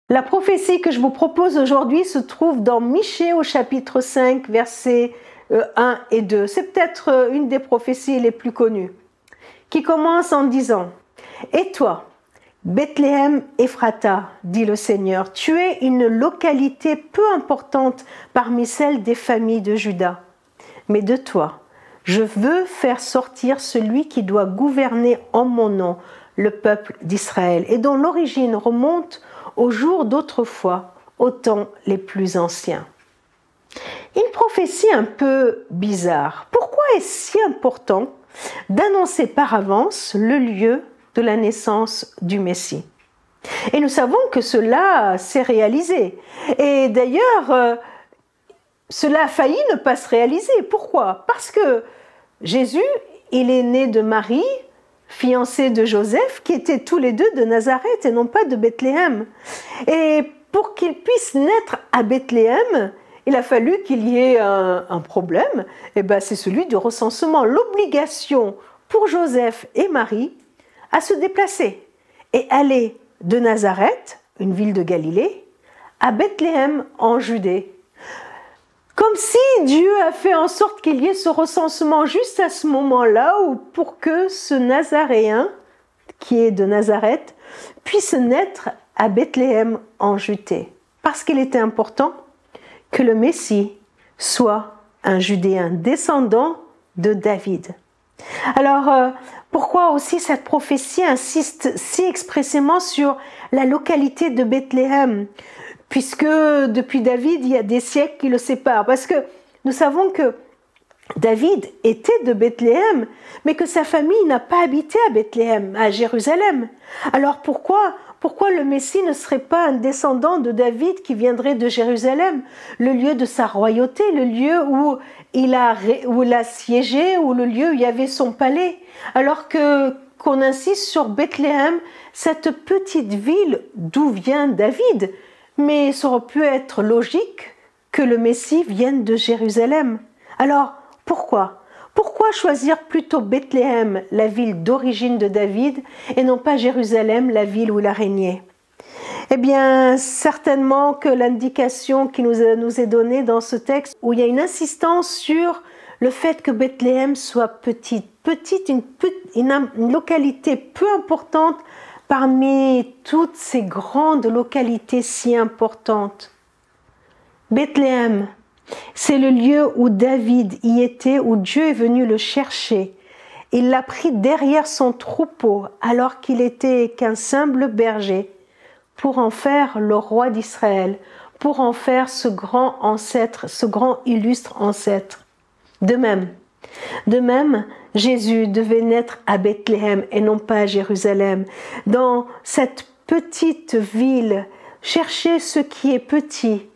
La prophétie que je vous propose aujourd'hui se trouve dans Michée au chapitre 5, versets 1 et 2. C'est peut-être une des prophéties les plus connues, qui commence en disant « Et toi, Bethléem Ephrata, dit le Seigneur, tu es une localité peu importante parmi celles des familles de Juda. Mais de toi, je veux faire sortir celui qui doit gouverner en mon nom le peuple d'Israël et dont l'origine remonte aux jours d'autrefois, aux temps les plus anciens. » Une prophétie un peu bizarre. Pourquoi est-ce si important d'annoncer par avance le lieu de la naissance du Messie? Et nous savons que cela s'est réalisé. Et d'ailleurs, cela a failli ne pas se réaliser. Pourquoi? Parce que Jésus, il est né de Marie, fiancée de Joseph, qui étaient tous les deux de Nazareth et non pas de Bethléem. Et pour qu'il puisse naître à Bethléem, il a fallu qu'il y ait un problème, et ben c'est celui du recensement, l'obligation pour Joseph et Marie à se déplacer et aller de Nazareth, une ville de Galilée, à Bethléem en Judée. Comme si Dieu a fait en sorte qu'il y ait ce recensement juste à ce moment-là, pour que ce Nazaréen, qui est de Nazareth, puisse naître à Bethléem en Judée. Parce qu'il était important que le Messie soit un Judéen, descendant de David. Alors, pourquoi aussi cette prophétie insiste si expressément sur la localité de Bethléem, puisque depuis David, il y a des siècles qui le séparent? Parce que nous savons que David était de Bethléem, mais que sa famille n'a pas habité à Bethléem, à Jérusalem. Alors pourquoi le Messie ne serait pas un descendant de David qui viendrait de Jérusalem, le lieu de sa royauté, le lieu où il a siégé, ou le lieu où il y avait son palais, alors qu'on insiste sur Bethléem, cette petite ville d'où vient David? Mais ça aurait pu être logique que le Messie vienne de Jérusalem. Alors, pourquoi? Pourquoi choisir plutôt Bethléem, la ville d'origine de David, et non pas Jérusalem, la ville où il a régné? Eh bien, certainement que l'indication qui nous est donnée dans ce texte, où il y a une insistance sur le fait que Bethléem soit petite, une localité peu importante parmi toutes ces grandes localités si importantes. Bethléem, c'est le lieu où David y était, où Dieu est venu le chercher. Il l'a pris derrière son troupeau alors qu'il était qu'un simple berger pour en faire le roi d'Israël, pour en faire ce grand ancêtre, ce grand illustre ancêtre. De même, Jésus devait naître à Bethléem et non pas à Jérusalem. Dans cette petite ville, chercher ce qui est petit,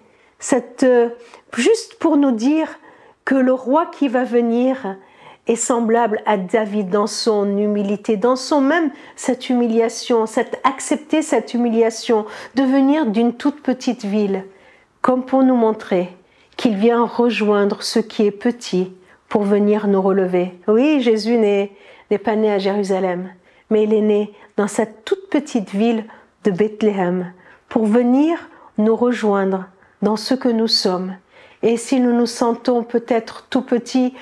juste pour nous dire que le roi qui va venir est semblable à David dans son humilité, dans son même cette humiliation, accepter cette humiliation, de venir d'une toute petite ville, comme pour nous montrer qu'il vient rejoindre ce qui est petit pour venir nous relever. Oui, Jésus n'est pas né à Jérusalem, mais il est né dans cette toute petite ville de Bethléem pour venir nous rejoindre dans ce que nous sommes. Et si nous nous sentons peut-être tout petits,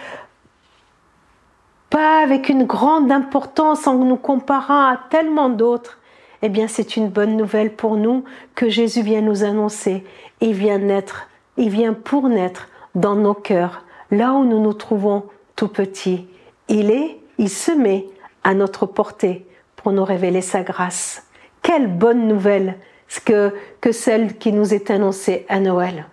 pas avec une grande importance en nous comparant à tellement d'autres, eh bien c'est une bonne nouvelle pour nous que Jésus vient nous annoncer. Il vient pour naître dans nos cœurs, là où nous nous trouvons tout petits. Il se met à notre portée pour nous révéler sa grâce. Quelle bonne nouvelle que celle qui nous est annoncée à Noël.